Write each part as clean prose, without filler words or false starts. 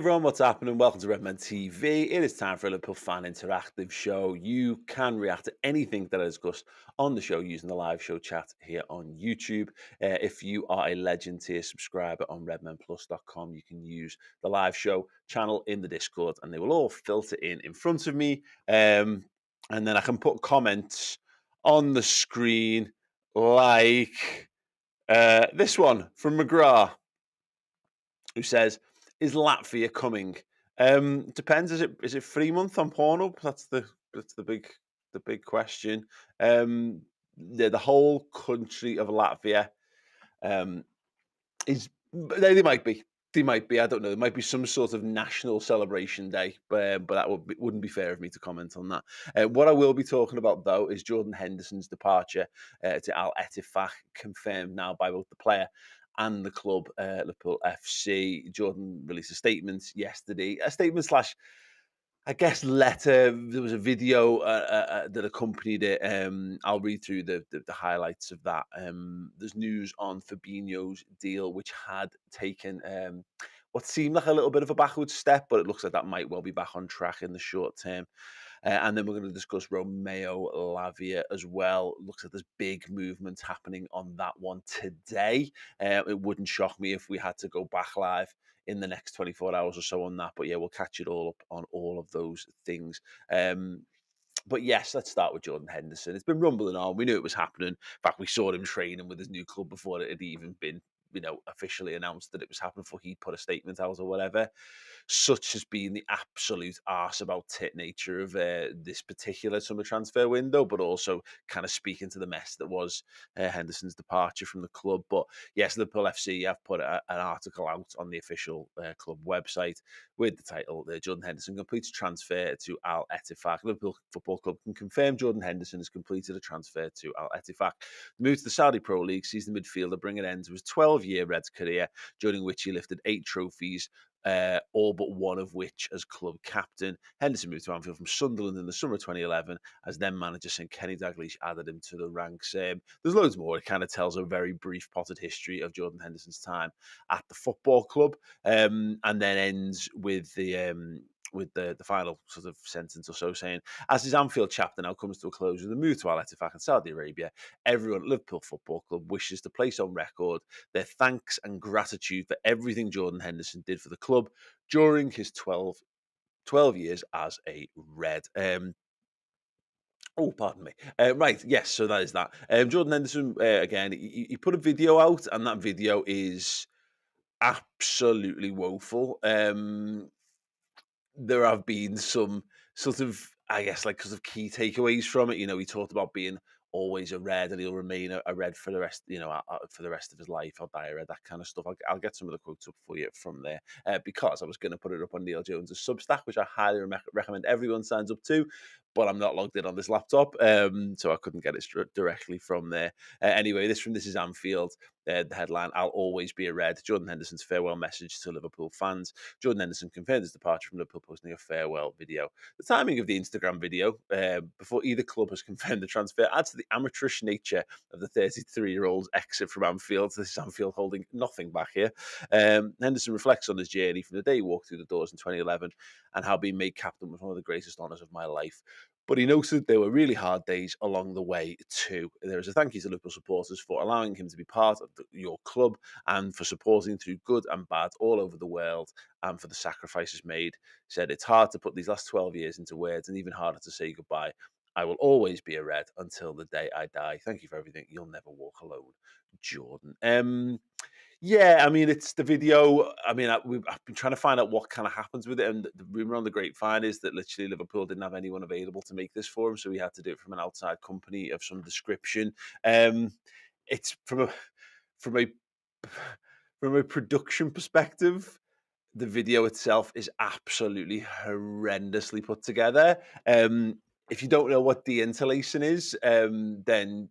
Everyone, what's happening? Welcome to Redman TV. It is time for a Liverpool fan interactive show. You can react to anything that I discuss on the show using the live show chat here on YouTube. If you are a Legend tier subscriber on redmanplus.com, you can use the live show channel in the Discord and they will all filter in front of me. And then I can put comments on the screen like this one from McGrath, who says, "Is Latvia coming?" Depends. Is it 3 month on Pornhub? That's the big question. The whole country of Latvia um, is they might be. They might be. I don't know. There might be some sort of national celebration day, but that wouldn't be fair of me to comment on that. What I will be talking about though is Jordan Henderson's departure to Al Ettifaq, confirmed now by both the player and the club, Liverpool FC. Jordan released a statement yesterday, a statement slash, I guess, letter. There was a video that accompanied it. I'll read through the highlights of that. There's news on Fabinho's deal, which had taken what seemed like a little bit of a backward step, but it looks like that might well be back on track in the short term. And then we're going to discuss Romeo Lavia as well. Looks like there's big movements happening on that one today. It wouldn't shock me if we had to go back live in the next 24 hours or so on that. But yeah, we'll catch it all up on all of those things. But yes, let's start with Jordan Henderson. It's been rumbling on. We knew it was happening. In fact, we saw him training with his new club before it had even been, officially announced that it was happening, before he put a statement out or whatever. Such has been the absolute arse about tit nature of this particular summer transfer window, but also kind of speaking to the mess that was Henderson's departure from the club. But yes, Liverpool FC have put an article out on the official club website with the title, Jordan Henderson completes transfer to Al Ettifaq. Liverpool Football Club can confirm Jordan Henderson has completed a transfer to Al Ettifaq. The move to the Saudi Pro League sees the midfielder bring an end to his 12-year Reds career, during which he lifted 8 trophies, all but one of which as club captain. Henderson moved to Anfield from Sunderland in the summer of 2011, as then manager St Kenny Dalglish added him to the ranks. There's loads more. It kind of tells a very brief potted history of Jordan Henderson's time at the football club, and then ends with the final sort of sentence or so, saying, "As his Anfield chapter now comes to a close with the move to Al Ettifaq in Saudi Arabia, everyone at Liverpool Football Club wishes to place on record their thanks and gratitude for everything Jordan Henderson did for the club during his 12 years as a Red." Oh, pardon me. Right, yes, so that is that. Jordan Henderson, again, he put a video out, and that video is absolutely woeful. There have been some sort of, I guess, like, sort of key takeaways from it. He talked about being always a Red, and he'll remain a Red for the rest, for the rest of his life. I'll die a Red, that kind of stuff. I'll get some of the quotes up for you from there, because I was going to put it up on Neil Jones's Substack, which I highly recommend everyone signs up to, but I'm not logged in on this laptop, so I couldn't get it directly from there. Anyway, this is Anfield. The headline: "I'll always be a Red." Jordan Henderson's farewell message to Liverpool fans. Jordan Henderson confirmed his departure from Liverpool, posting a farewell video. The timing of the Instagram video, before either club has confirmed the transfer, adds to the amateurish nature of the 33-year-old's exit from Anfield. This is Anfield holding nothing back here. Henderson reflects on his journey from the day he walked through the doors in 2011, and how being made captain was one of the greatest honours of my life. But he noted there were really hard days along the way too. There is a thank you to Liverpool supporters for allowing him to be part of your club, and for supporting through good and bad all over the world, and for the sacrifices made. He said, "It's hard to put these last 12 years into words, and even harder to say goodbye. I will always be a Red until the day I die. Thank you for everything. You'll never walk alone, Jordan." Yeah, I mean, it's the video. I mean, I've been trying to find out what kind of happens with it, and the rumor on the grapevine is that literally Liverpool didn't have anyone available to make this for him, so he had to do it from an outside company of some description. It's from a from a production perspective, the video itself is absolutely horrendously put together. If you don't know what de-interlacing is, then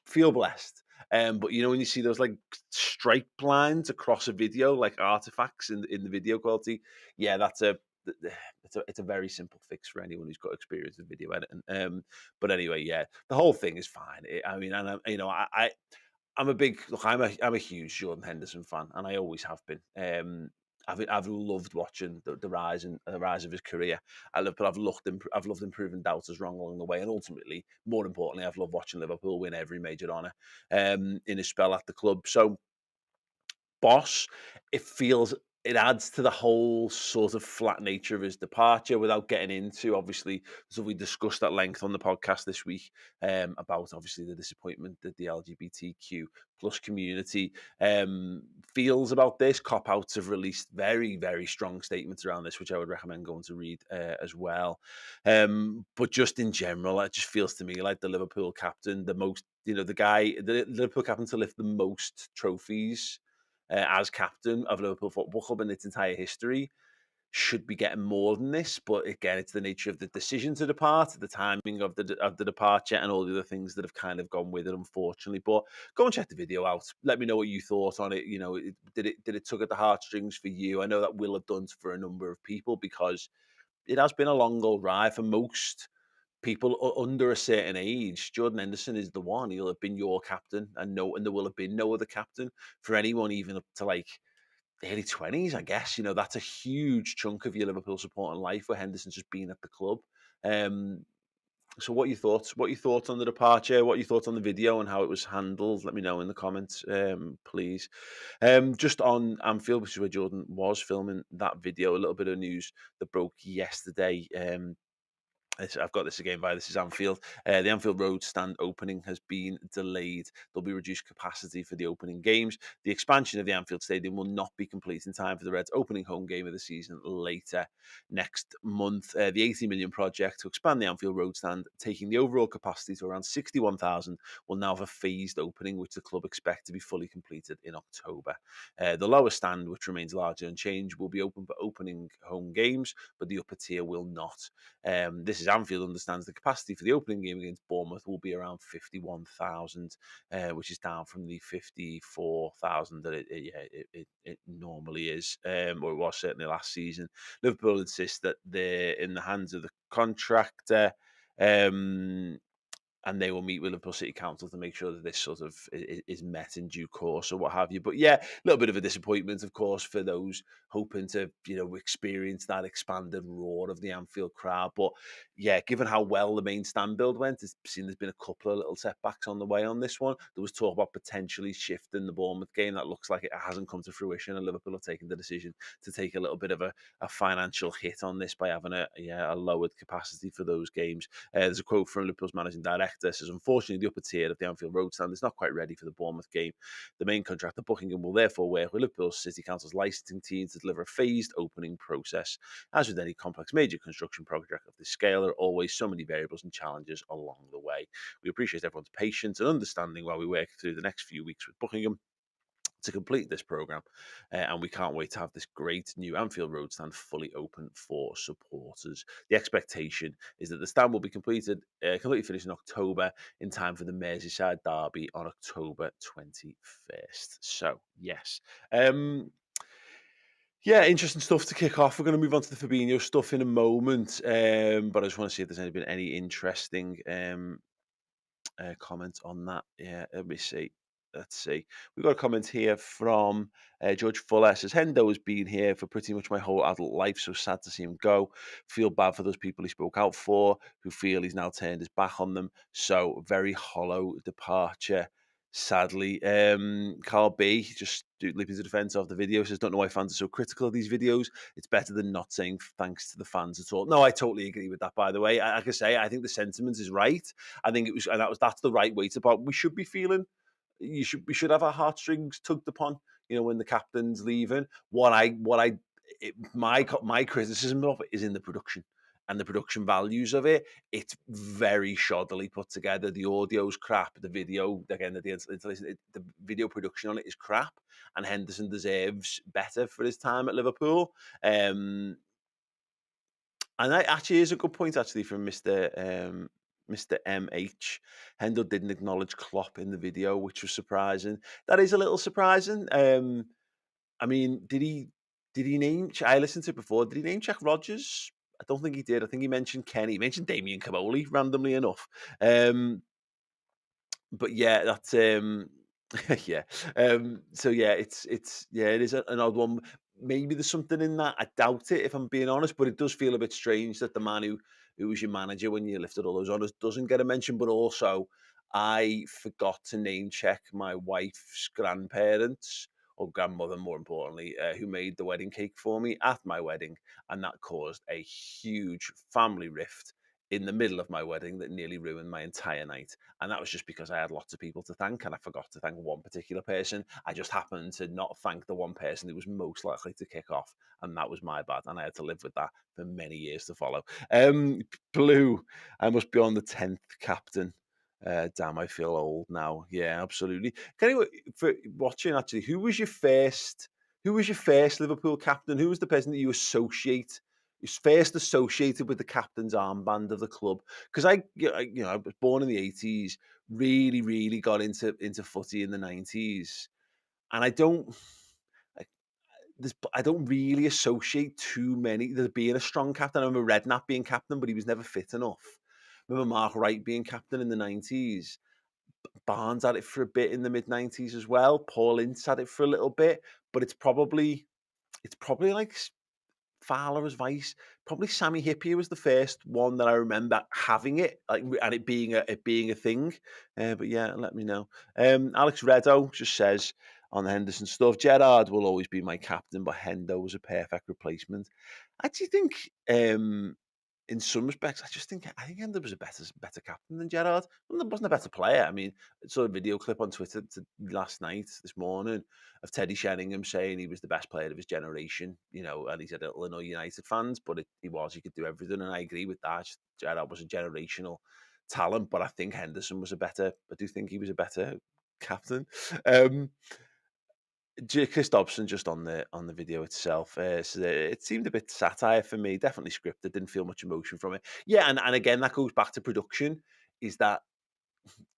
feel blessed. But when you see those like stripe lines across a video, like artifacts in the video quality, yeah, it's a very simple fix for anyone who's got experience with video editing. But anyway, yeah, the whole thing is fine. I mean, and I'm a huge Jordan Henderson fan, and I always have been. I've loved watching the rise and the rise of his career. But I've loved him proving doubters wrong along the way, and ultimately, more importantly, I've loved watching Liverpool win every major honour in his spell at the club. So boss, it feels it adds to the whole sort of flat nature of his departure without getting into obviously so we discussed at length on the podcast this week about obviously the disappointment that the LGBTQ plus community feels about this. Cop outs have released very, very strong statements around this, which I would recommend going to read as well. But just in general, it just feels to me like the Liverpool captain, the most, the Liverpool captain to lift the most trophies as captain of Liverpool Football Club in its entire history should be getting more than this. But again, it's the nature of the decision to depart, the timing of the departure, and all the other things that have kind of gone with it, unfortunately. But go and check the video out. Let me know what you thought on it. Did it tug at the heartstrings for you? I know that will have done for a number of people because it has been a long old ride for most people under a certain age. Jordan Henderson is the one. He'll have been your captain, and there will have been no other captain for anyone even up to like the early 20s, I guess. That's a huge chunk of your Liverpool supporting life where Henderson's just been at the club. Um, so what are your thoughts? What are your thoughts on the departure? What are your thoughts on the video and how it was handled? Let me know in the comments, please. Just on Anfield, which is where Jordan was filming that video, a little bit of news that broke yesterday. I've got this again via This is Anfield. The Anfield Road stand opening has been delayed. There'll be reduced capacity for the opening games. The expansion of the Anfield Stadium will not be complete in time for the Reds' opening home game of the season later next month. The 80 million project to expand the Anfield Road stand, taking the overall capacity to around 61,000, will now have a phased opening, which the club expect to be fully completed in October. The lower stand, which remains largely unchanged, will be open for opening home games, but the upper tier will not. This is Anfield understands the capacity for the opening game against Bournemouth will be around 51,000, which is down from the 54,000 that it normally is, or it was certainly last season. Liverpool insists that they're in the hands of the contractor. And they will meet with Liverpool City Council to make sure that this sort of is met in due course or what have you. But yeah, a little bit of a disappointment, of course, for those hoping to, experience that expanded roar of the Anfield crowd. But yeah, given how well the main stand build went, it's seen there's been a couple of little setbacks on the way on this one. There was talk about potentially shifting the Bournemouth game. That looks like it hasn't come to fruition, and Liverpool have taken the decision to take a little bit of a financial hit on this by having a lowered capacity for those games. There's a quote from Liverpool's managing director. Says, unfortunately, the upper tier of the Anfield Road stand is not quite ready for the Bournemouth game. The main contractor, Buckingham, will therefore work with Liverpool City Council's licensing team to deliver a phased opening process. As with any complex major construction project of this scale, there are always so many variables and challenges along the way. We appreciate everyone's patience and understanding while we work through the next few weeks with Buckingham to complete this program, and we can't wait to have this great new Anfield Road stand fully open for supporters. The expectation is that the stand will be completely finished in October, in time for the Merseyside derby on October 21st. So yes, yeah, interesting stuff to kick off. We're going to move on to the Fabinho stuff in a moment, but I just want to see if there's been any interesting comment on that. Yeah, let me see. Let's see. We've got a comment here from George Fuller. Says, Hendo has been here for pretty much my whole adult life, so sad to see him go. Feel bad for those people he spoke out for, who feel he's now turned his back on them. So, very hollow departure, sadly. Carl B, just leaping to defense of the video, says, don't know why fans are so critical of these videos. It's better than not saying thanks to the fans at all. No, I totally agree with that, by the way. Like I say, I think the sentiment is right. I think that's the right way to put. We should be feeling. We should have our heartstrings tugged upon. When the captain's leaving. My criticism of it is in the production and the production values of it. It's very shoddily put together. The audio's crap. The video again, the video production on it is crap. And Henderson deserves better for his time at Liverpool. And that actually is a good point, actually, from Mr. MH. Hendo didn't acknowledge Klopp in the video, which was surprising. That is a little surprising. I mean, did he name? I listened to it before. Did he name check Rodgers? I don't think he did. I think he mentioned Kenny. He mentioned Damien Camoli randomly enough. But yeah, that's yeah. So yeah, it is an odd one. maybe there's something in that. I doubt it, if I'm being honest, but it does feel a bit strange that the man who was your manager when you lifted all those honours doesn't get a mention. But also, I forgot to name check my wife's grandparents or grandmother, more importantly, who made the wedding cake for me at my wedding, and that caused a huge family rift in the middle of my wedding that nearly ruined my entire night. And that was just because I had lots of people to thank and I forgot to thank one particular person. I just happened to not thank the one person who was most likely to kick off. And that was my bad. And I had to live with that for many years to follow. Blue, I must be on the 10th captain. Damn, I feel old now. Yeah, absolutely. Can you, for watching actually, who was your first Liverpool captain? Who was the person that you associate is first associated with the captain's armband of the club? Because I was born in the 80s, really, really got into footy in the 90s, and I, I don't really associate too many. There being a strong captain. I remember Redknapp being captain, but he was never fit enough. I remember Mark Wright being captain in the 90s. Barnes had it for a bit in the mid 90s as well. Paul Ince had it for a little bit, but it's probably like Fowler as vice. Probably Sammy Hippier was the first one that I remember having it, like, and it being a thing. But yeah, let me know. Alex Reddo just says on the Henderson stuff, Gerrard will always be my captain, but Hendo was a perfect replacement. I actually think, in some respects, I think Hendo was a better captain than Gerrard. Wasn't a better player. I mean, I saw a video clip on Twitter this morning, of Teddy Sheringham saying he was the best player of his generation, and he said it'll annoy United fans, but he could do everything, and I agree with that. Gerrard was a generational talent, but I think Henderson was I do think he was a better captain. Um, Chris Dobson just on the video itself, so it seemed a bit satire for me, definitely scripted, didn't feel much emotion from it. Yeah, and again, that goes back to production, is that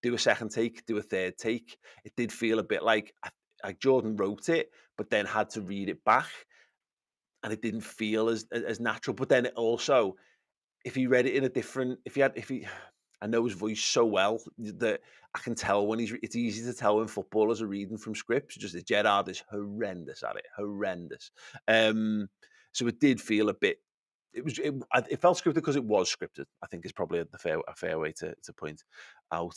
do a second take, do a third take. It did feel a bit like Jordan wrote it, but then had to read it back, and it didn't feel as natural. But then it also, if he read it in a different, if he, I know his voice so well that I can tell when it's easy to tell when footballers are reading from scripts. Just that Gerrard is horrendous at it, horrendous. Um, so it did feel a bit. It felt scripted because it was scripted. I think is probably a fair way to point out.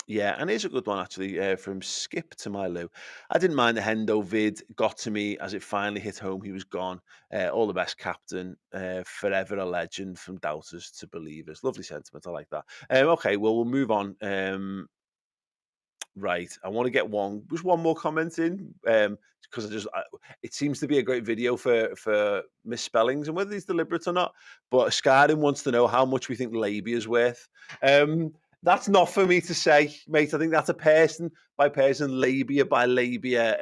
Yeah, and here's a good one actually, from Skip to Milo. I didn't mind the Hendo vid, got to me as it finally hit home. He was gone. All the best, captain. Forever a legend from doubters to believers. Lovely sentiment. I like that. Okay, well, we'll move on. Right, I want to get one more comment in, because it seems to be a great video for misspellings and whether it's deliberate or not. But Scarin wants to know how much we think Labia's worth. That's not for me to say, mate. I think that's a person by person, labia by labia,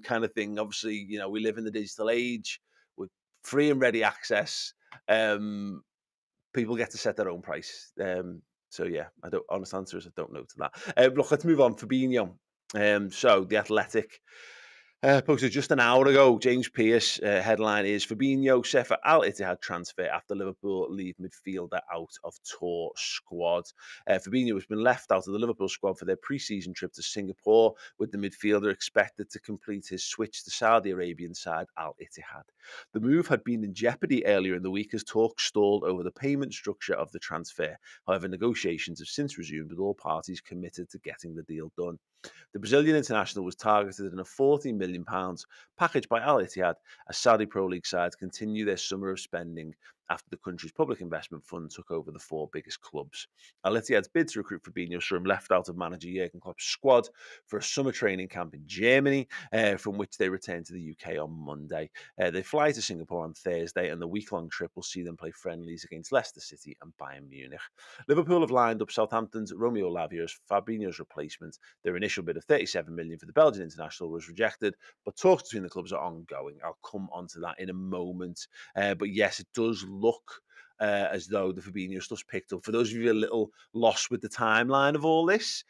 kind of thing. Obviously, we live in the digital age with free and ready access. Um, People get to set their own price. So yeah, I don't. Honest answer is I don't know to that. Look, let's move on. Fabinho. So the Athletic posted just an hour ago. James Pearce, headline is Fabinho set for Al Ittihad transfer after Liverpool leave midfielder out of tour squad. Fabinho has been left out of the Liverpool squad for their pre-season trip to Singapore, with the midfielder expected to complete his switch to Saudi Arabian side Al Ittihad. The move had been in jeopardy earlier in the week as talks stalled over the payment structure of the transfer. However, negotiations have since resumed, with all parties committed to getting the deal done. The Brazilian international was targeted in a £14 million package by Al Ittihad as Saudi Pro League sides continue their summer of spending after the country's public investment fund took over the four biggest clubs. Al Ittihad's bid to recruit Fabinho saw him left out of manager Jurgen Klopp's squad for a summer training camp in Germany, from which they return to the UK on Monday. They fly to Singapore on Thursday, and the week-long trip will see them play friendlies against Leicester City and Bayern Munich. Liverpool have lined up Southampton's Romeo Lavia as Fabinho's replacement. Their initial bid of 37 million for the Belgian international was rejected, but talks between the clubs are ongoing. I'll come onto that in a moment. But yes, it does look as though the Fabinho stuff's picked up. For those of you a little lost with the timeline of all this,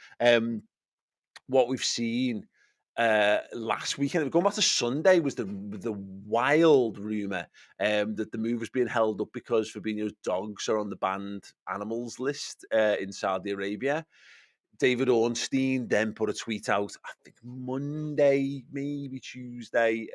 what we've seen last weekend, going back to Sunday, was the wild rumor that the move was being held up because Fabinho's dogs are on the banned animals list in Saudi Arabia. David Ornstein then put a tweet out, I think Monday, maybe Tuesday,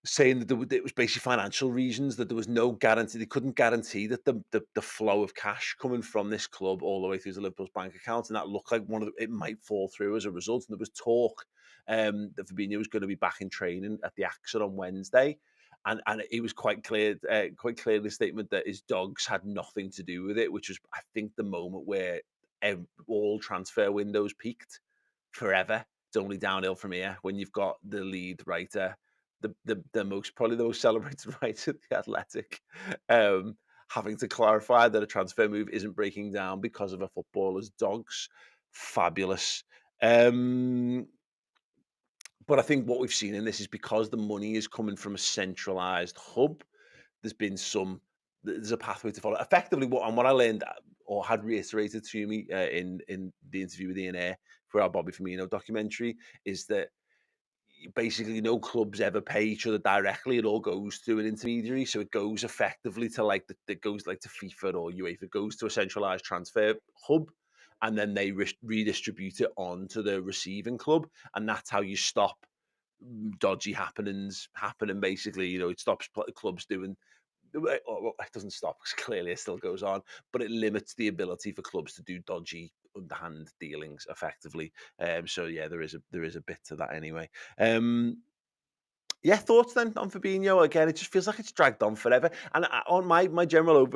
saying that it was basically financial reasons, that there was no guarantee. They couldn't guarantee that the flow of cash coming from this club all the way through to Liverpool's bank account, and that looked like it might fall through as a result. And there was talk that Fabinho was going to be back in training at the AXA on Wednesday, and it was quite clear in the statement that his dogs had nothing to do with it, which was, I think, the moment where all transfer windows peaked forever. It's only downhill from here when you've got the lead writer, the most, probably the most celebrated writer at the Athletic, um, having to clarify that a transfer move isn't breaking down because of a footballer's dogs. Fabulous. Um, but I think what we've seen in this is because the money is coming from a centralized hub, there's been there's a pathway to follow. Effectively, what I learned, or had reiterated to me in the interview with Ian Ayre for our Bobby Firmino documentary, is that basically no clubs ever pay each other directly. It all goes through an intermediary, so it goes effectively to like it goes like to FIFA or UEFA. It goes to a centralized transfer hub, and then they redistribute it on to the receiving club, and that's how you stop dodgy happenings happening. Basically, it stops clubs doing. Well, it doesn't stop because clearly it still goes on, but it limits the ability for clubs to do dodgy underhand dealings effectively. So yeah, there is a bit to that anyway. Yeah, thoughts then on Fabinho? Again, it just feels like it's dragged on forever. And on my general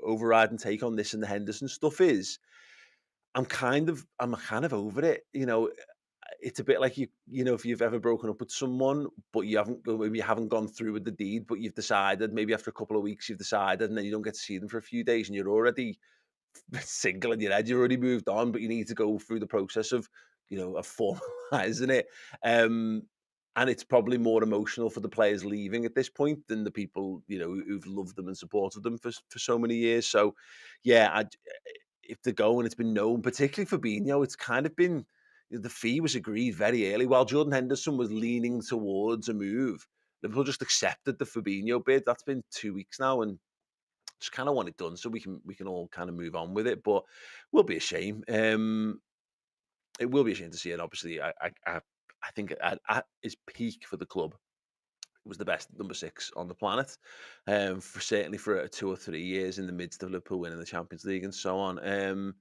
overriding take on this and the Henderson stuff is, I'm kind of over it. It's a bit like if you've ever broken up with someone, but maybe you haven't gone through with the deed, but you've decided maybe after a couple of weeks you've decided, and then you don't get to see them for a few days, and you're already single in your head. You're already moved on, but you need to go through the process of formalizing it. Um, and it's probably more emotional for the players leaving at this point than the people who've loved them and supported them for so many years. So, yeah, if they go and it's been known, particularly for Fabinho, it's kind of been the fee was agreed very early. While Jordan Henderson was leaning towards a move, Liverpool just accepted the Fabinho bid. That's been 2 weeks now, and just kind of want it done so we can all kind of move on with it. But will be a shame. It will be a shame to see it. Obviously, I think at its peak for the club, it was the best number six on the planet. For certainly for 2 or 3 years in the midst of Liverpool winning the Champions League and so on.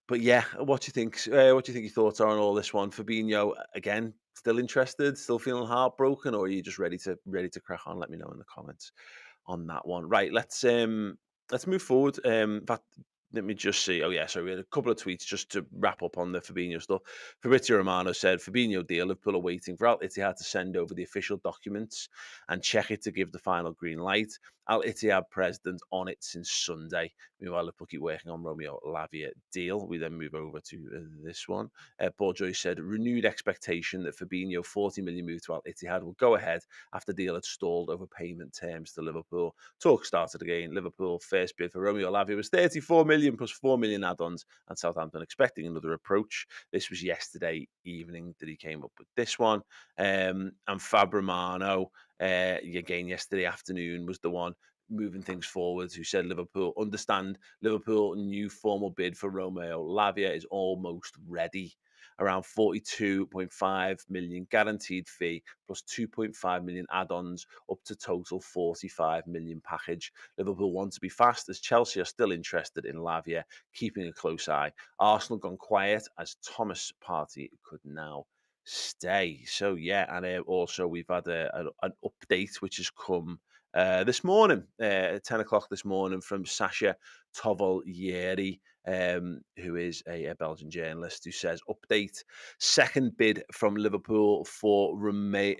But yeah, what do you think? What do you think your thoughts are on all this one? Fabinho again, still interested, still feeling heartbroken, or are you just ready to crack on? Let me know in the comments on that one. Right, let's move forward. In fact, let me just see. Oh yeah, so we had a couple of tweets just to wrap up on the Fabinho stuff. Fabrizio Romano said Fabinho deal, Liverpool are waiting for Al Ittihad to send over the official documents and check it to give the final green light. Al Ittihad president on it since Sunday. Meanwhile, Liverpool keep working on Romeo Lavia deal. We then move over to this one. Paul Joyce said renewed expectation that Fabinho 40 million move to Al Ittihad will go ahead after deal had stalled over payment terms to Liverpool. Talk started again. Liverpool first bid for Romeo Lavia was 34 million plus 4 million add-ons, and Southampton expecting another approach. This was yesterday evening that he came up with this one. And Fab Romano, again yesterday afternoon, was the one moving things forward, who said Liverpool new formal bid for Romeo Lavia is almost ready. Around 42.5 million guaranteed fee plus 2.5 million add-ons, up to total 45 million package. Liverpool want to be fast as Chelsea are still interested in Lavia, keeping a close eye. Arsenal gone quiet as Thomas Partey could now stay. So yeah, and also we've had an update which has come this morning, at 10 o'clock this morning, from Sasha Tovolyeri, who is a Belgian journalist, who says, update, second bid from Liverpool for Romeo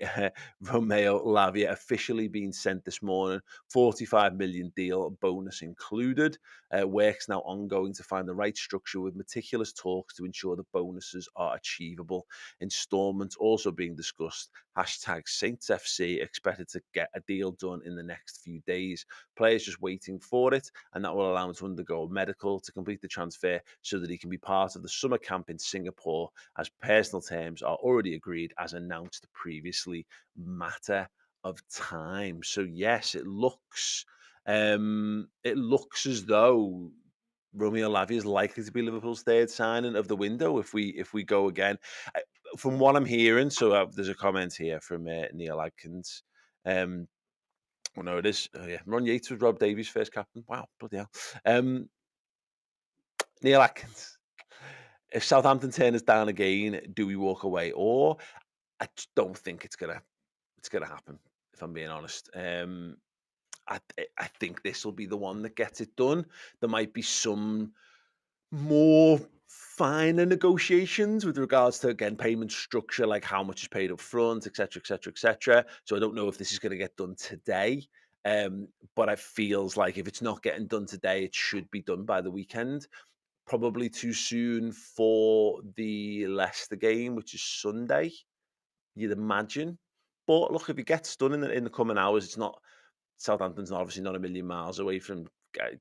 Lavia officially being sent this morning, 45 million deal, bonus included. Work's now ongoing to find the right structure with meticulous talks to ensure the bonuses are achievable. Installments also being discussed. Hashtag Saints FC expected to get a deal done in the next few days. Players just waiting for it, and that will allow him to undergo a medical to complete the transfer so that he can be part of the summer camp in Singapore, as personal terms are already agreed as announced previously. Matter of time. So yes, it looks as though Romeo Lavia is likely to be Liverpool's third signing of the window if we go again. Uh, From what I'm hearing, so there's a comment here from Neil Adkins. Oh no, it is. Oh yeah, Ron Yates was Rob Davies' first captain. Wow, bloody hell. Um, Neil Atkins. If Southampton turn us down again, do we walk away? Or I just don't think it's gonna happen. If I'm being honest, I think this will be the one that gets it done. There might be some more finer negotiations with regards to, again, payment structure, like how much is paid up front, et cetera, et cetera, et cetera. So I don't know if this is going to get done today. But it feels like if it's not getting done today, it should be done by the weekend. Probably too soon for the Leicester game, which is Sunday, you'd imagine. But look, if it gets done in the coming hours, it's not Southampton's obviously not a million miles away from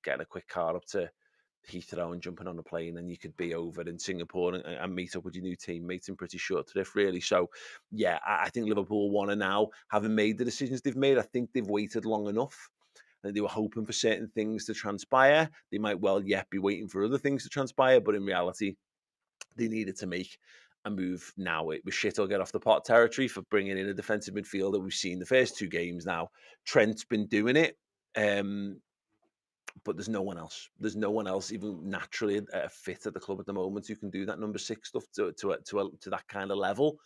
getting a quick car up to Heathrow and jumping on a plane, and you could be over in Singapore and meet up with your new teammates in pretty short thrift, really. So, yeah, I think Liverpool want to now, having made the decisions they've made, I think they've waited long enough. And they were hoping for certain things to transpire. They might well yet be waiting for other things to transpire, but in reality, they needed to make a move now. It was shit or get off the pot territory for bringing in a defensive midfielder. We've seen the first two games now. Trent's been doing it. Um, but there's no one else. There's no one else even naturally fit at the club at the moment who can do that number six stuff to that kind of level.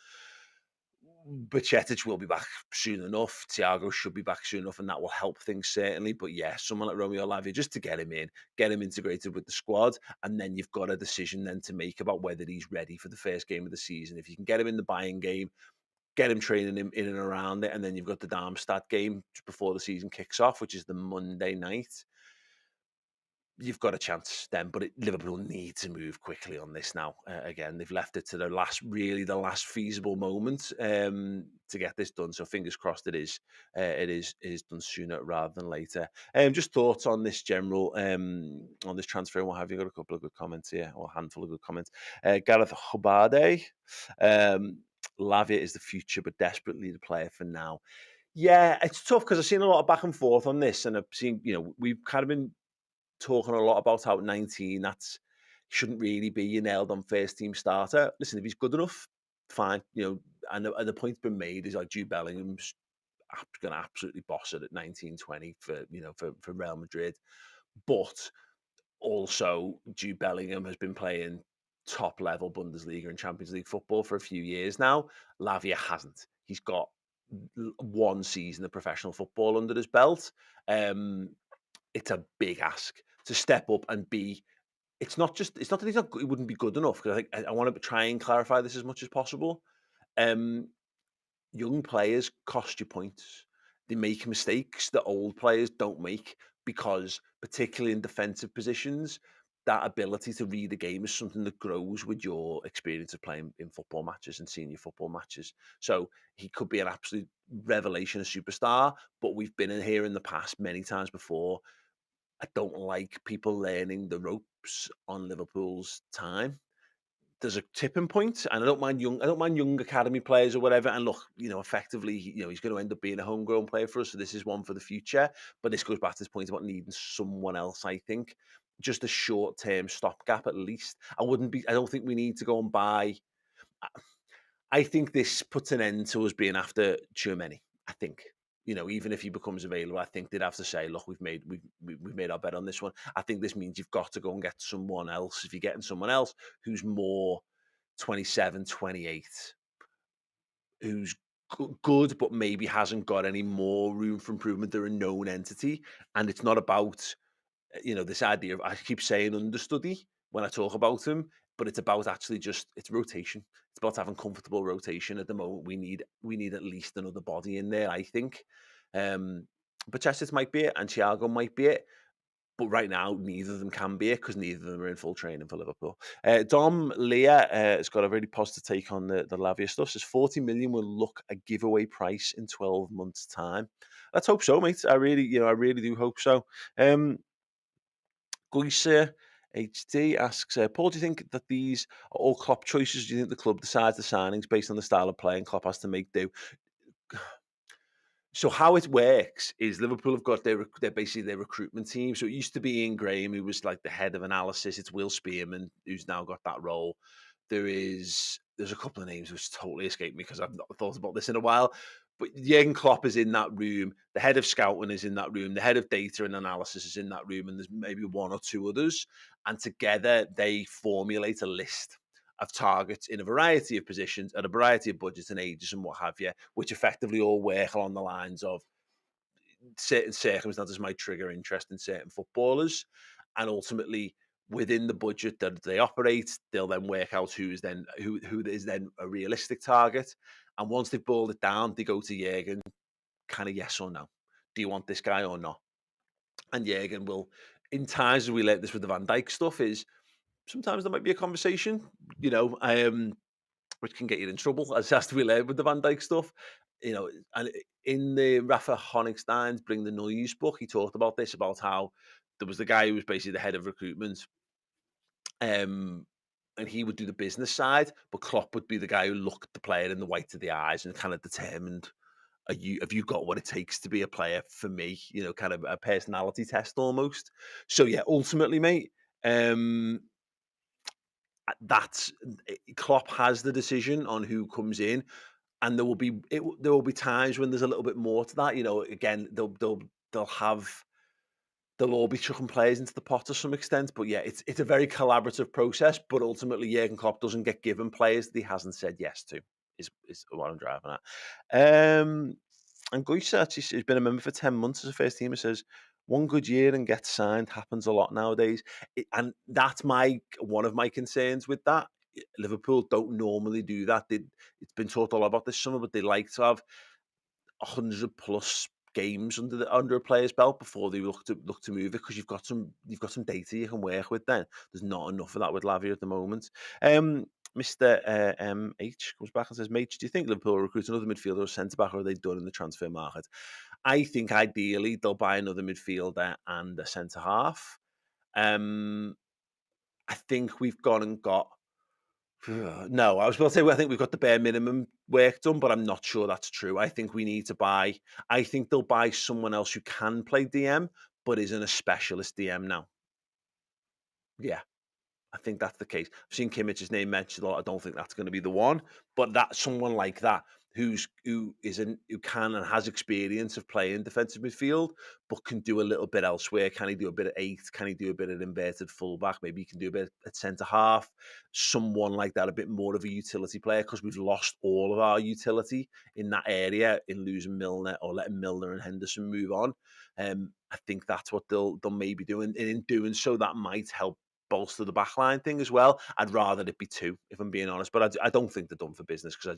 Bajcetic will be back soon enough. Thiago should be back soon enough, and that will help things certainly. But yeah, someone like Romeo Lavia, just to get him in, get him integrated with the squad, and then you've got a decision then to make about whether he's ready for the first game of the season. If you can get him in the buying game, get him training in and around it, and then you've got the Darmstadt game just before the season kicks off, which is the Monday night. You've got a chance then, but Liverpool need to move quickly on this now. Again, they've left it to the last feasible moment to get this done. So fingers crossed it is done sooner rather than later. Just thoughts on this on this transfer and what have you. Got a couple of good comments here, or a handful of good comments. Gareth Hobade, Lavia is the future, but desperately the player for now. Yeah, it's tough because I've seen a lot of back and forth on this, and I've seen, we've kind of been talking a lot about how 19, that's shouldn't really be your nailed on first team starter. Listen, if he's good enough, fine. And the point's been made is like Jude Bellingham's going to absolutely boss it at 19, 20 for Real Madrid. But also, Jude Bellingham has been playing top level Bundesliga and Champions League football for a few years now. Lavia hasn't. He's got one season of professional football under his belt. It's a big ask to step up and be. It's not that he wouldn't be good enough, because I think I want to try and clarify this as much as possible. Um, Young players cost you points. They make mistakes that old players don't make, because particularly in defensive positions, that ability to read a game is something that grows with your experience of playing in football matches and senior football matches. So he could be an absolute revelation, a superstar, but we've been in here in the past many times before. I don't like people learning the ropes on Liverpool's time. There's a tipping point, and I don't mind young academy players or whatever. And look, effectively, he's going to end up being a homegrown player for us. So this is one for the future. But this goes back to this point about needing someone else. I think just a short term stopgap at least. I don't think we need to go and buy. I think this puts an end to us being after Tchouaméni. I think, even if he becomes available, I think they'd have to say, look, we've made our bet on this one. I think this means you've got to go and get someone else. If you're getting someone else who's more 27, 28, who's good, but maybe hasn't got any more room for improvement, they're a known entity, and it's not about this idea of, I keep saying understudy when I talk about him, but it's about actually just, it's rotation. It's about having comfortable rotation. At the moment, we need at least another body in there, I think. But Chester might be it, and Thiago might be it. But right now, neither of them can be it, because neither of them are in full training for Liverpool. Dom Leah has got a really positive take on the Lavia stuff. Says 40 million will look a giveaway price in 12 months' time. Let's hope so, mate. I really do hope so. Gleisir HD asks, Paul, do you think that these are all Klopp choices? Do you think the club decides the signings based on the style of play and Klopp has to make do? So how it works is Liverpool have got their basically their recruitment team. So it used to be Ian Graham, who was like the head of analysis. It's Will Spearman who's now got that role. There's a couple of names which totally escaped me because I've not thought about this in a while. But Jurgen Klopp is in that room. The head of scouting is in that room. The head of data and analysis is in that room, and there's maybe one or two others. And together they formulate a list of targets in a variety of positions at a variety of budgets and ages and what have you, which effectively all work along the lines of certain circumstances might trigger interest in certain footballers. And ultimately, within the budget that they operate, they'll then work out who is then a realistic target. And once they've boiled it down, they go to Jurgen, kind of yes or no. Do you want this guy or not? And Jurgen will, in times, we learned this with the Van Dijk stuff, is sometimes there might be a conversation, you know, which can get you in trouble, as has to be learned with the Van Dijk stuff. You know, and in the Rafa Honigstein's Bring the Noise book, he talked about this, about how there was the guy who was basically the head of recruitment, um, and he would do the business side, but Klopp would be the guy who looked the player in the white of the eyes and kind of determined, have you got what it takes to be a player for me? You know, kind of a personality test almost. So yeah, ultimately, mate, um, that's Klopp has the decision on who comes in, and there will be times when there's a little bit more to that. You know, again, they'll have they'll all be chucking players into the pot to some extent, but yeah, it's a very collaborative process. But ultimately, Jurgen Klopp doesn't get given players that he hasn't said yes to. Is what I'm driving at. And Guisac, he's been a member for 10 months as a first teamer. Says one good year and gets signed happens a lot nowadays, and that's one of my concerns with that. Liverpool don't normally do that. It's been talked all about this summer, but they like to have 100 plus games under a player's belt before they look to move it, because you've got some data you can work with. Then there's not enough of that with Lavia at the moment. Mr. H comes back and says, "Mate, do you think Liverpool will recruit another midfielder or centre back, or are they done in the transfer market?" I think ideally they'll buy another midfielder and a centre half. Um, I think we've gone and got no, I was about to say, I think we've got the bare minimum work done, but I'm not sure that's true. I think we need to buy. I think they'll buy someone else who can play DM, but isn't a specialist DM now. Yeah, I think that's the case. I've seen Kimmich's name mentioned a lot. I don't think that's going to be the one, but that someone like that who can and has experience of playing defensive midfield, but can do a little bit elsewhere. Can he do a bit of eight? Can he do a bit of inverted fullback? Maybe he can do a bit at centre half. Someone like that, a bit more of a utility player, because we've lost all of our utility in that area in losing Milner or letting Milner and Henderson move on. I think that's what they'll maybe do, and in doing so, that might help bolster the backline thing as well. I'd rather it be two, if I'm being honest, but I don't think they're done for business, because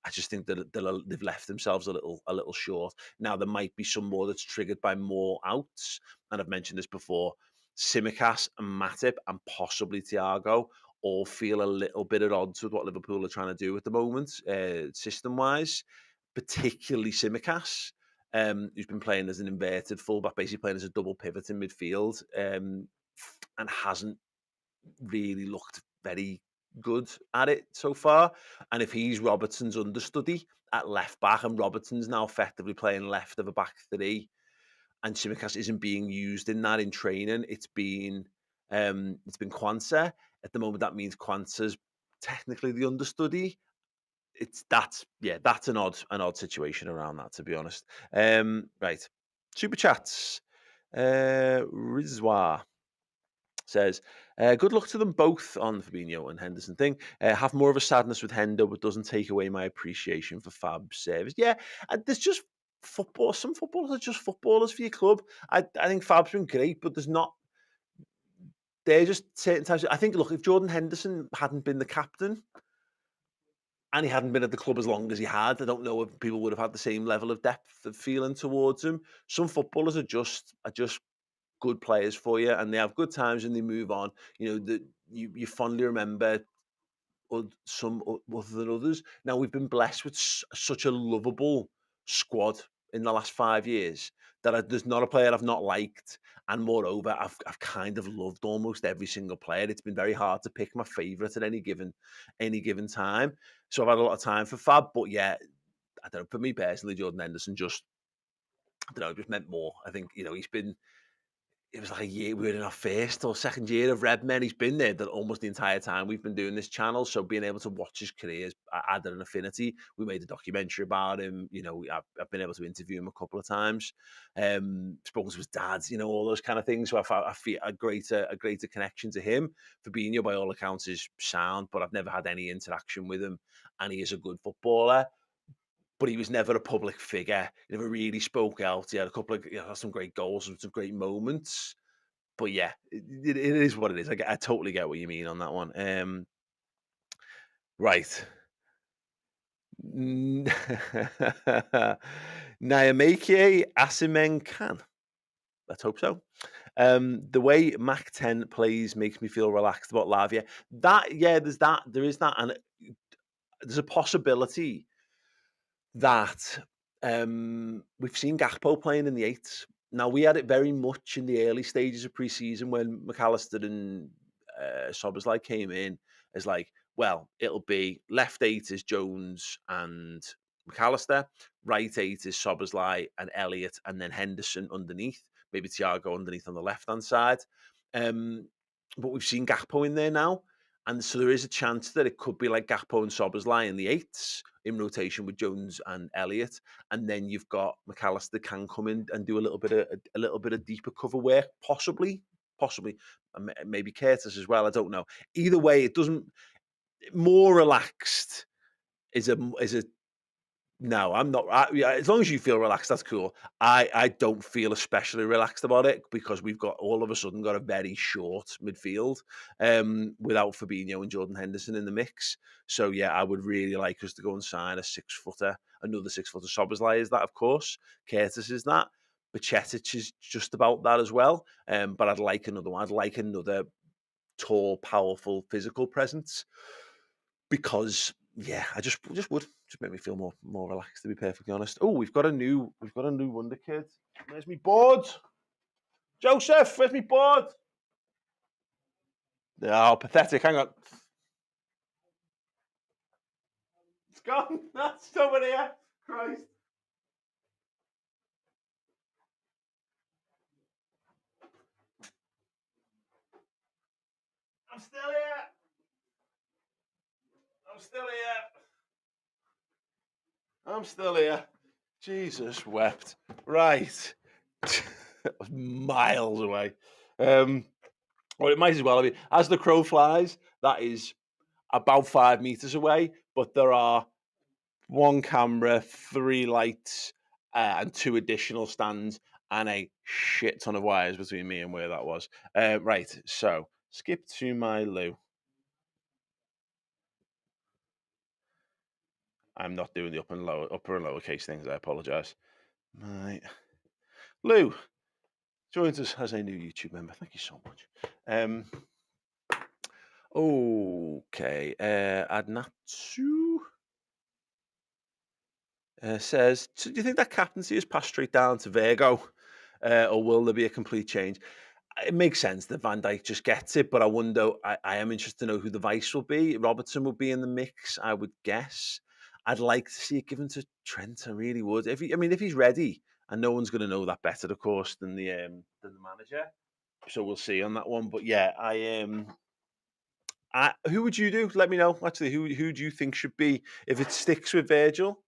I just think that they've left themselves a little short. Now there might be some more that's triggered by more outs, and I've mentioned this before. Simicast and Matip and possibly Thiago all feel a little bit at odds with what Liverpool are trying to do at the moment, system wise, particularly Simicast. Who's been playing as an inverted fullback, basically playing as a double pivot in midfield, and hasn't really looked very good at it so far. And if he's Robertson's understudy at left back, and Robertson's now effectively playing left of a back three, and Simicast isn't being used in that in training, it's been Kwanzaa. At the moment, that means Kwanzaa's technically the understudy. That's an odd situation around that, to be honest. Right. Super chats. Rizwa says, good luck to them both on the Fabinho and Henderson thing. Have more of a sadness with Hendo, but doesn't take away my appreciation for Fab's service. Yeah, there's just football. Some footballers are just footballers for your club. I think Fab's been great, but they're just certain times. I think, look, if Jordan Henderson hadn't been the captain and he hadn't been at the club as long as he had, I don't know if people would have had the same level of depth of feeling towards him. Some footballers are just good players for you, and they have good times and they move on. You know, that you fondly remember some other than others. Now we've been blessed with such a lovable squad in the last 5 years that there's not a player I've not liked, and moreover, I've kind of loved almost every single player. It's been very hard to pick my favourite at any given time. So I've had a lot of time for Fab, but yeah, I don't know. For me personally, Jordan Henderson I don't know, it just meant more. I think, he's been it was like a year we were in our first or second year of Redmen. He's been there almost the entire time we've been doing this channel. So being able to watch his career has added an affinity. We made a documentary about him. I've been able to interview him a couple of times. Spoken to his dad. All those kind of things. So I feel a greater connection to him. Fabinho, by all accounts, is sound, but I've never had any interaction with him, and he is a good footballer. But he was never a public figure. He never really spoke out. He had a couple of had some great goals and some great moments. But yeah, it is what it is. I totally get what you mean on that one. Right. Nyamake Asimen Khan. Let's hope so. The way Mac 10 plays makes me feel relaxed about Lavia. There is that, and there's a possibility that we've seen Gakpo playing in the eights. Now, we had it very much in the early stages of pre-season when McAllister and Szoboszlai came in as like, well, it'll be left eight is Jones and McAllister, right eight is Szoboszlai and Elliott, and then Henderson underneath, maybe Thiago underneath on the left-hand side. But we've seen Gakpo in there now. And so there is a chance that it could be like Gakpo and Szoboszlai in the eights in rotation with Jones and Elliott, and then you've got McAllister can come in and do a little bit of deeper cover work, possibly, maybe Curtis as well. I don't know. Either way, it doesn't. More relaxed is a no, I'm not. Yeah, as long as you feel relaxed, that's cool. I don't feel especially relaxed about it because we've got all of a sudden got a very short midfield without Fabinho and Jordan Henderson in the mix. So yeah, I would really like us to go and sign a 6-footer, another 6-footer. Szoboszlai is that, of course. Curtis is that. Bacetic is just about that as well. But I'd like another one. I'd like another tall, powerful, physical presence because yeah, I just would just make me feel more relaxed, to be perfectly honest. Oh, we've got a new wonder kid. Where's me board? Joseph, where's me board? Oh, pathetic. Hang on. It's gone. That's over here. Christ. I'm still here. I'm still here. I'm still here. Jesus wept. Right. That was miles away. Well, it might as well. I mean, as the crow flies, that is about 5 meters away, but there are one camera, 3 lights, and 2 additional stands, and a shit ton of wires between me and where that was. Right, so skip to my Lou. I'm not doing the upper and lowercase things. I apologise. Right, Lou joins us as a new YouTube member. Thank you so much. Okay, Adnatsu says, do you think that captaincy is passed straight down to Virgo, or will there be a complete change? It makes sense that Van Dijk just gets it, but I wonder. I am interested to know who the vice will be. Robertson will be in the mix, I would guess. I'd like to see it given to Trent. I really would. If he's ready, and no one's going to know that better, of course, than the manager. So we'll see on that one. But yeah, who would you do? Let me know. Actually, who do you think should be if it sticks with Virgil?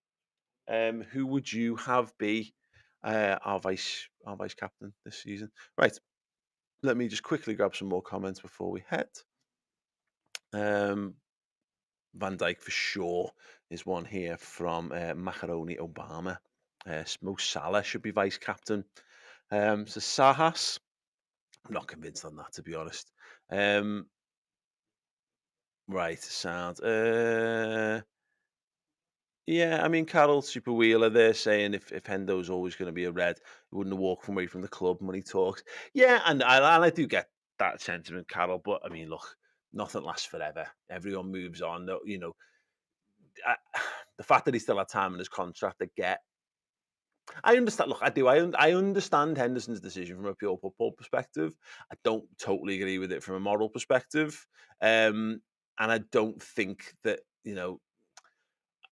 Who would you have be our vice captain this season? Right. Let me just quickly grab some more comments before we head. Van Dijk for sure is one here from Macaroni Obama. Mo Salah should be vice captain. So Sahas, I'm not convinced on that, to be honest. Right, sound. Yeah, I mean, Carol Super Wheeler, they're saying if Hendo's always going to be a red, he wouldn't have walked away from the club when he talks. Yeah, and I do get that sentiment, Carol, but I mean, look, nothing lasts forever. Everyone moves on. I, the fact that he still had time in his contract, I understand. Look, I do. I understand Henderson's decision from a pure football perspective. I don't totally agree with it from a moral perspective. And I don't think that,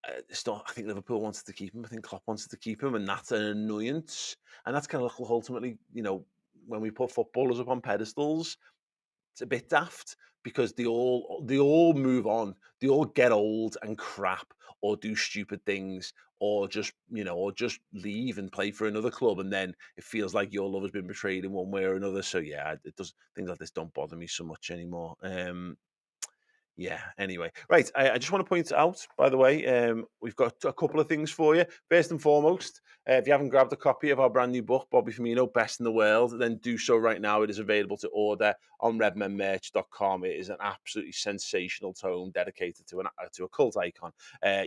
I think Liverpool wanted to keep him. I think Klopp wanted to keep him, and that's an annoyance. And that's kind of ultimately, when we put footballers up on pedestals, it's a bit daft because they all move on. They all get old and crap, or do stupid things, or just leave and play for another club, and then it feels like your love has been betrayed in one way or another. So yeah, it does. Things like this don't bother me so much anymore. Yeah, anyway. Right, I just want to point out, by the way, we've got a couple of things for you. First and foremost, if you haven't grabbed a copy of our brand new book, Bobby Firmino, Best in the World, then do so right now. It is available to order on redmenmerch.com. It is an absolutely sensational tome dedicated to a cult icon.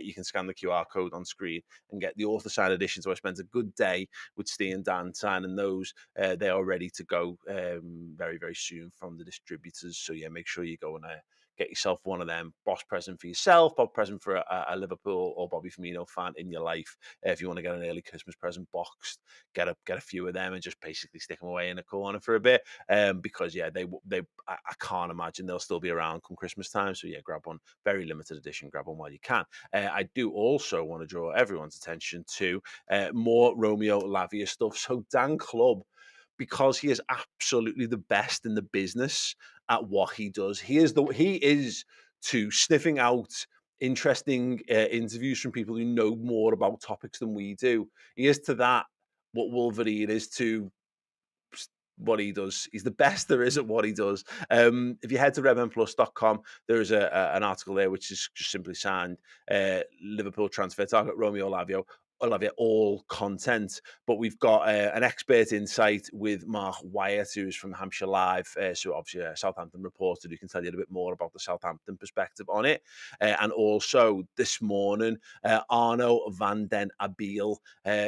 You can scan the QR code on screen and get the author signed edition. So I spent a good day with Steve and Dan signing those. They are ready to go very, very soon from the distributors. So yeah, make sure you go and get yourself one of them. Boss present for yourself, boss present for a Liverpool or Bobby Firmino fan in your life. If you want to get an early Christmas present boxed, get a few of them and just basically stick them away in a corner for a bit. Because yeah, I can't imagine they'll still be around come Christmas time. So yeah, grab one. Very limited edition. Grab one while you can. I do also want to draw everyone's attention to more Romeo Lavia stuff. So Dan Clubb, because he is absolutely the best in the business at what he does. He is to sniffing out interesting interviews from people who know more about topics than we do. He is to that what Wolverine is to what he does. He's the best there is at what he does. If you head to redmenplus.com, there is an article there which is just simply signed Liverpool transfer target Romeo Lavia, all content. But we've got an expert insight with Mark Wyatt, who's from Hampshire Live, so obviously a Southampton reporter who can tell you a little bit more about the Southampton perspective on it. And also this morning, Arno van den Abel,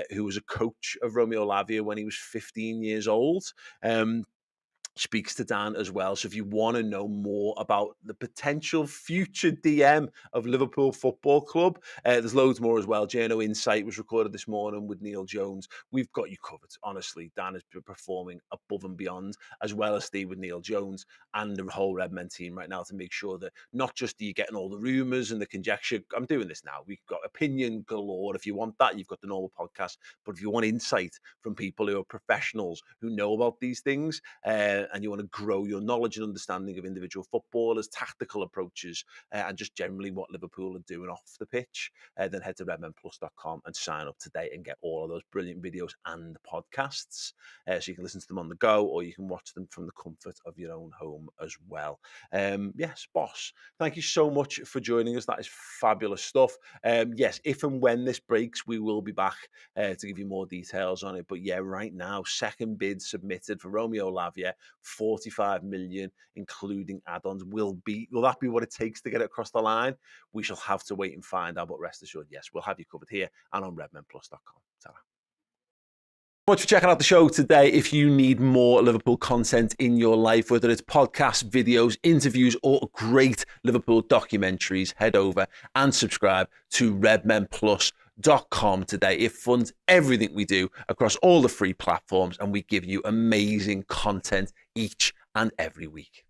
who was a coach of Romeo Lavia when he was 15 years old, speaks to Dan as well. So if you want to know more about the potential future DM of Liverpool Football Club, there's loads more as well. Journo Insight was recorded this morning with Neil Jones. We've got you covered. Honestly, Dan is performing above and beyond, as well as Steve with Neil Jones and the whole Redmen team right now, to make sure that not just are you getting all the rumours and the conjecture. I'm doing this now. We've got opinion galore. If you want that, you've got the normal podcast. But if you want insight from people who are professionals who know about these things, and you want to grow your knowledge and understanding of individual footballers, tactical approaches, and just generally what Liverpool are doing off the pitch, then head to redmenplus.com and sign up today and get all of those brilliant videos and podcasts. So you can listen to them on the go, or you can watch them from the comfort of your own home as well. Yes, boss, thank you so much for joining us. That is fabulous stuff. Yes, if and when this breaks, we will be back to give you more details on it. But yeah, right now, second bid submitted for Romeo Lavia, 45 million, including add-ons. Will that be what it takes to get it across the line? We shall have to wait and find out, but rest assured, yes, we'll have you covered here and on redmenplus.com. Ta-ra. Much for checking out the show today. If you need more Liverpool content in your life, whether it's podcasts, videos, interviews, or great Liverpool documentaries, head over and subscribe to redmenplus.com today. It funds everything we do across all the free platforms, and we give you amazing content each and every week.